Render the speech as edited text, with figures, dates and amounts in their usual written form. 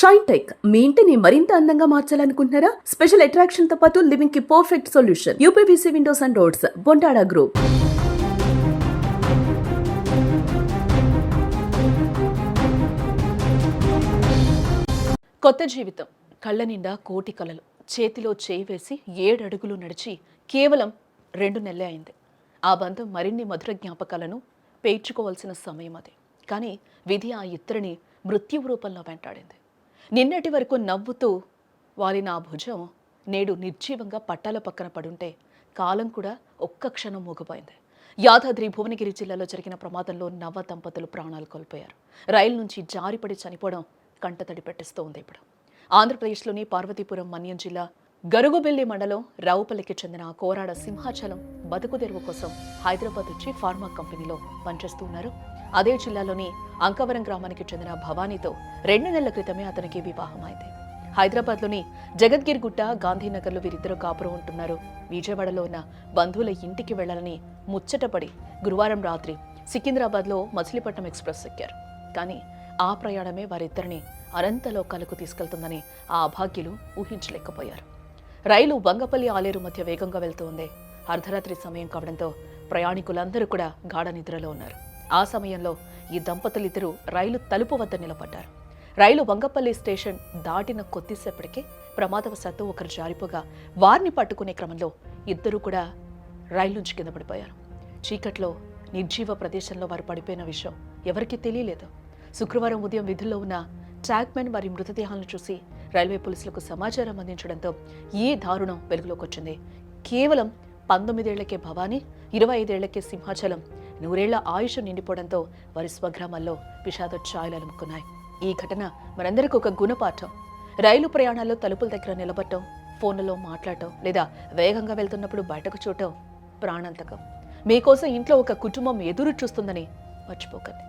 Shine tech మీ ఇంటిని మరింత అందంగా మార్చాలనుకుంటున్నారా? స్పెషల్ అట్రాక్షన్ తో పాటు లివింగ్ కి perfect solution. UPVC windows and doors, Bontada group. కొత్త జీవితం, కళ్ళ నిండా కోటి కలలు, చేతిలో చేయి వేసి 7 అడుగులు నడిచి కేవలం 2 నెలలే అయింది. ఆ బంధం మరిన్ని మధుర జ్ఞాపకాలను పేర్చుకోవాల్సిన సమయం అది. కానీ విధి ఆ ఇద్దరిని మృత్యు రూపంలో వెంటాడింది. నిన్నటి వరకు నవ్వుతూ వాలిన ఆ భుజం నేడు నిర్జీవంగా పట్టాల పక్కన పడుంటే కాలం కూడా ఒక్క క్షణం మూగిపోయింది. యాదాద్రి భువనగిరి జిల్లాలో జరిగిన ప్రమాదంలో నవ దంపతులు ప్రాణాలు కోల్పోయారు. రైలు నుంచి జారిపడి చనిపోవడం కంటతడి పెట్టిస్తూ ఉంది. ఇప్పుడు ఆంధ్రప్రదేశ్లోని పార్వతీపురం మన్యం జిల్లా గరుగుబెల్లి మండలం రావుపల్లికి చెందిన కోరాడ సింహాచలం బతుకు తెరువు కోసం హైదరాబాద్ వచ్చి ఫార్మా కంపెనీలో పనిచేస్తూ ఉన్నారు. అదే జిల్లాలోని అంకవరం గ్రామానికి చెందిన భవానీతో 2 నెలల క్రితమే అతనికి వివాహమైంది. హైదరాబాద్లోని జగద్గిరిగుట్ట, గాంధీనగర్లో వీరిద్దరూ కాపురం ఉంటున్నారు. విజయవాడలో ఉన్న బంధువుల ఇంటికి వెళ్లాలని ముచ్చటపడి గురువారం రాత్రి సికింద్రాబాద్లో మచిలీపట్నం ఎక్స్ప్రెస్ ఎక్కారు. కానీ ఆ ప్రయాణమే వారిద్దరిని అనంత లోకాలకు తీసుకెళ్తుందని ఆ అభాగ్యులు ఊహించలేకపోయారు. రైలు వంగపల్లి ఆలేరు మధ్య వేగంగా వెళ్తూ ఉంది. అర్ధరాత్రి సమయం కావడంతో ప్రయాణికులందరూ కూడా గాఢ నిద్రలో ఉన్నారు. ఆ సమయంలో ఈ దంపతులిద్దరూ రైలు తలుపు వద్ద నిలబడ్డారు. రైలు వంగపల్లి స్టేషన్ దాటిన కొద్దిసేపటికే ప్రమాదవశాత్తు ఒకరు జారిపోగా వారిని పట్టుకునే క్రమంలో ఇద్దరూ కూడా రైలు నుంచి కింద పడిపోయారు. చీకట్లో నిర్జీవ ప్రదేశంలో వారు పడిపోయిన విషయం ఎవరికీ తెలియలేదు. శుక్రవారం ఉదయం విధుల్లో ఉన్న ట్రాక్మెన్ వారి మృతదేహాలను చూసి రైల్వే పోలీసులకు సమాచారం అందించడంతో ఈ దారుణం వెలుగులోకి వచ్చింది. కేవలం 19 ఏళ్లకే భవానీ, 25 ఏళ్లకే సింహాచలం 100 ఏళ్ల ఆయుష్ నిండిపోవడంతో వారి స్వగ్రామాల్లో విషాద ఛాయలు అలుముకున్నాయి. ఈ ఘటన మనందరికీ ఒక గుణపాఠం. రైలు ప్రయాణాల్లో తలుపుల దగ్గర నిలబడటం, ఫోన్లలో మాట్లాడటం లేదా వేగంగా వెళ్తున్నప్పుడు బయటకు చూడటం ప్రాణాంతకం. మీకోసం ఇంట్లో ఒక కుటుంబం ఎదురు చూస్తుందని మర్చిపోకండి.